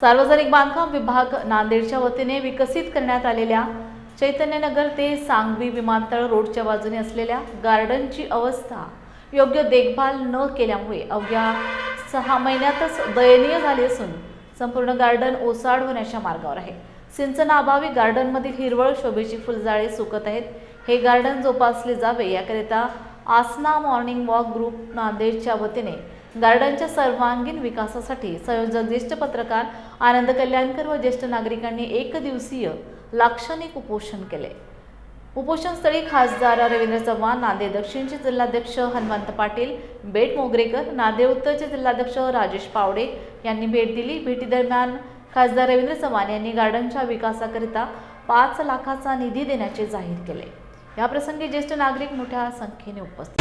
सार्वजनिक बांधकाम विभाग नांदेडच्या वतीने विकसित करण्यात आलेल्या चैतन्यनगर ते सांगवी विमानतळ रोडच्या बाजूने असलेल्या गार्डनची अवस्था योग्य देखभाल न केल्यामुळे अवघ्या 6 महिन्यातच दयनीय झाली असून संपूर्ण गार्डन ओसाड होण्याच्या मार्गावर आहे। सिंचनाअभावी गार्डनमधील हिरवळ शोभेची फुलझाडे सुकत आहेत। हे गार्डन जोपासले जावे याकरिता आसना मॉर्निंग वॉक ग्रुप नांदेडच्या वतीने गार्डनच्या सर्वांगीण विकासासाठी संयोजक ज्येष्ठ पत्रकार आनंद कल्याणकर व ज्येष्ठ नागरिकांनी एक दिवसीय लाक्षणिक उपोषण केले। उपोषणस्थळी खासदार रवींद्र चव्हाण, नांदेड दक्षिणचे जिल्हाध्यक्ष हनुमंत पाटील, बेट मोगरेकर, नांदेड उत्तरचे जिल्हाध्यक्ष राजेश पावडे यांनी भेट दिली। भेटीदरम्यान खासदार रवींद्र चव्हाण यांनी गार्डनच्या विकासाकरिता 5 लाखाचा निधी देण्याचे जाहीर केले। या प्रसंगी ज्येष्ठ नागरिक मोठ्या संख्येने उपस्थित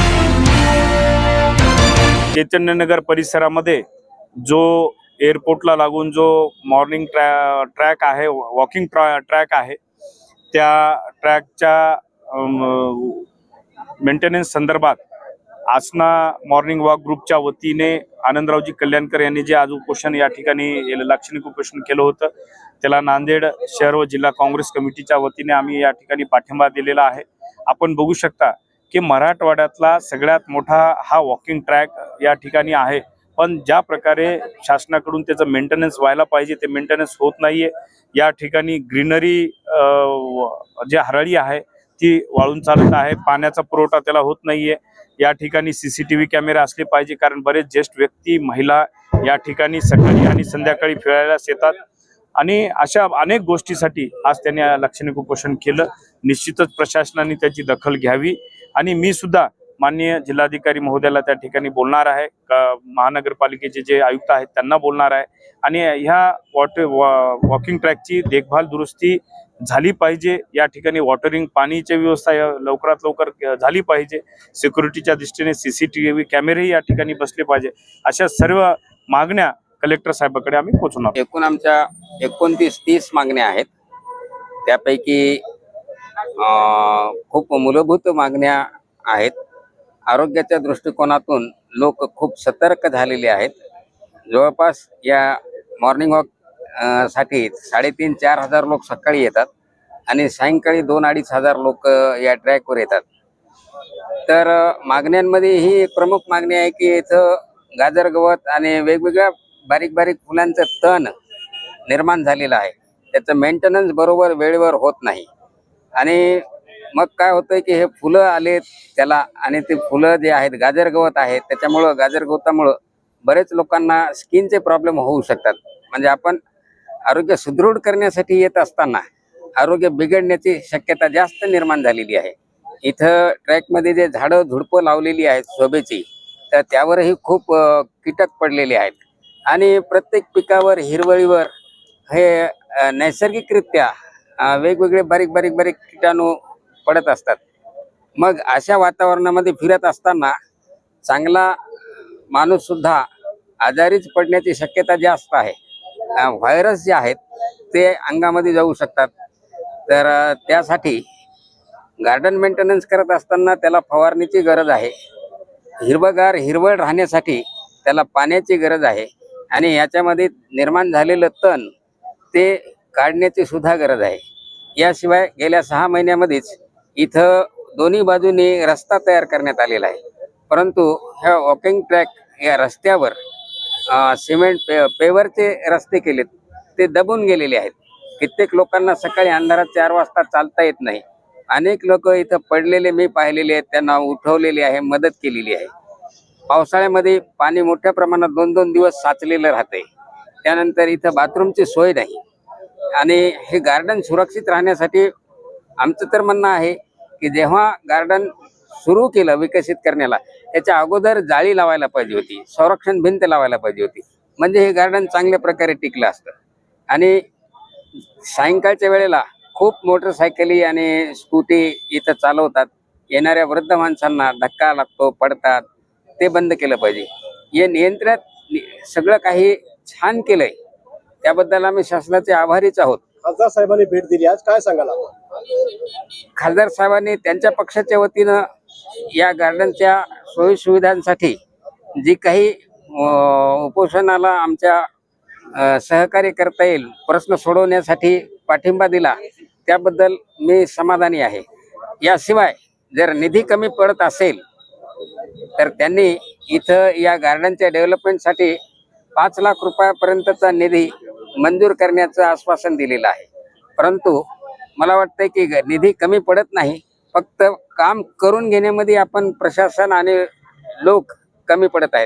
चैतन्यनगर परिसरामध्ये जो एअरपोर्टला लागून जो मॉर्निंग ट्रॅक आहे, वॉकिंग ट्रॅक आहे, त्या ट्रॅकच्या मेंटेनन्स संदर्भात आसना मॉर्निंग वॉक ग्रुपच्या वतीने आनंदरावजी कल्याणकर यांनी जे आज उपोषण या ठिकाणी लाक्षणिक उपोषण केलं होतं, त्याला नांदेड शहर व जिल्हा काँग्रेस कमिटीच्या वतीने आम्ही या ठिकाणी पाठिंबा दिलेला आहे। आपण बघू शकता की मराठवाड्यातला सगळ्यात मोठा हा वॉकिंग ट्रॅक या ठिकाणी आहे, पण ज्या प्रकारे शासनाकडून त्याचं मेंटेनन्स व्हायला पाहिजे ते मेंटेनन्स होत नाहीये। या ठिकाणी ग्रीनरी जी हरळी आहे ती वाळून चालत आहे, पाण्याचा पुरवठा त्याला होत नाहीये। या ठिकाणी CCTV कॅमेरा असले पाहिजे, कारण बरेच ज्येष्ठ व्यक्ती, महिला या ठिकाणी सकाळी आणि संध्याकाळी फिरायला येतात आणि अशा अनेक गोष्टीसाठी आज त्यांनी लाक्षणिक उपोषण केलं। निश्चितच प्रशासनाने त्याची दखल घ्यावी आणि मी सुद्धा माननीय जिल्हाधिकारी महोदयाला त्या ठिकाणी बोलणार आहे, महानगरपालिकेचे जे आयुक्त आहेत त्यांना बोलणार आहे आणि ह्या वॉकिंग ट्रॅकची देखभाल दुरुस्ती झाली पाहिजे। या ठिकाणी वॉटरिंग पाणीची व्यवस्था लवकरात लवकर झाली पाहिजे। सिक्युरिटीच्या दृष्टीने CCTV कॅमेरेही या ठिकाणी बसले पाहिजे। अशा सर्व मागण्या कलेक्टर साहेबांकडे आम्ही पोहोचवणार। एकूण आमच्या 29-30 मागण्या आहेत, त्यापैकी खूप मूलभूत मागण्या आहेत। आरोग्याच्या दृष्टिकोनातून लोक खूप सतर्क झालेले आहेत। जवळपास या मॉर्निंग वॉक साठी 3,500-4 हजार लोक सकाळी येतात आणि सायंकाळी 2-2.5 हजार लोक या ट्रॅकवर येतात। तर मागण्यांमध्ये ही एक प्रमुख मागणी आहे की इथं गाजर गवत आणि वेगवेगळ्या बारीक बारीक फुलांचं तण निर्माण झालेलं आहे, त्याचं मेंटेनन्स बरोबर वेळेवर होत नाही आणि मग काय होतंय की हे फुलं आलेत त्याला आणि ते फुलं जे आहेत गाजर गवत आहेत, त्याच्यामुळं गाजर गवतामुळं बरेच लोकांना स्किनचे प्रॉब्लेम होऊ शकतात। म्हणजे आपण आरोग्य सुदृढ करण्यासाठी येत असताना आरोग्य बिघडण्याची शक्यता जास्त निर्माण झालेली आहे। इथं ट्रॅकमध्ये जे झाडं झुडपं लावलेली आहेत शोभेची, तर त्यावरही खूप कीटक पडलेले आहेत आणि प्रत्येक पिकावर हिरवळीवर हे नैसर्गिकरित्या वेगवेगळे बारीक बारीक बारीक कीटाणू पडत असतात। मग अशा वातावरणामध्ये फिरत असताना चांगला माणूस सुद्धा आजारीच पडण्याची शक्यता जास्त आहे। व्हायरस जे आहेत ते अंगामध्ये जाऊ शकतात। तर त्यासाठी गार्डन मेंटेनन्स करत असताना त्याला फवारणीची गरज आहे, हिरवळ राहण्यासाठी त्याला पाण्याची गरज आहे आणि याच्यामध्ये निर्माण झालेलं तण ते काढण्याची सुद्धा गरज आहे। याशिवाय गेल्या 6 महिन्यामध्येच इथं दोन्ही बाजूने रस्ता तयार करण्यात आलेला आहे, परंतु ह्या वॉकिंग ट्रॅक या रस्त्यावर सिमेंट पेवरचे रस्ते केलेत, ते दबून गेलेले आहेत। कित्येक लोकांना सकाळी अंधारात 4 वाजता चालता येत नाही। अनेक लोक इथं पडलेले मी पाहिलेले आहेत, त्यांना उठवलेले आहे, मदत केलेली आहे। पावसाळ्यामध्ये पाणी मोठ्या प्रमाणात 2-2 दिवस साचलेलं राहतंय, त्यानंतर इथं बाथरूमची सोय नाही आणि हे गार्डन सुरक्षित राहण्यासाठी आमचं तर म्हणणं आहे की जेव्हा गार्डन सुरू केलं विकसित करण्याला, त्याच्या अगोदर जाळी लावायला पाहिजे होती, संरक्षण भिंत लावायला पाहिजे होती, म्हणजे हे गार्डन चांगल्या प्रकारे टिकलं असतं। आणि सायंकाळच्या वेळेला खूप मोटरसायकली आणि स्कूटी इथं चालवतात, येणाऱ्या वृद्ध माणसांना धक्का लागतो, पडतात, ते बंद केलं पाहिजे। हे नियंत्रणात सगळं काही छान केलंय, त्याबद्दल आम्ही शासनाचे आभारीच आहोत। खासदार साहेबांनी भेट दिली, आज काय सांगाल? खासदार साहेबांनी त्यांच्या पक्षाच्या वतीनं या गार्डनच्या सोयी सुविधांसाठी जी काही उपोषणाला आमच्या सहकार्य करता येईल, प्रश्न सोडवण्यासाठी पाठिंबा दिला, त्याबद्दल मी समाधानी आहे. याशिवाय जर निधी कमी पडत असेल तर त्यांनी इथं या गार्डनच्या डेव्हलपमेंटसाठी 5 लाख रुपयापर्यंतचा निधी मंजूर करण्याचं आश्वासन दिलेलं आहे. परंतु मला वाटतं की निधी कमी पडत नाही, फक्त काम करून घेण्यामध्ये आपण प्रशासन आणि लोक कमी पडत आहेत.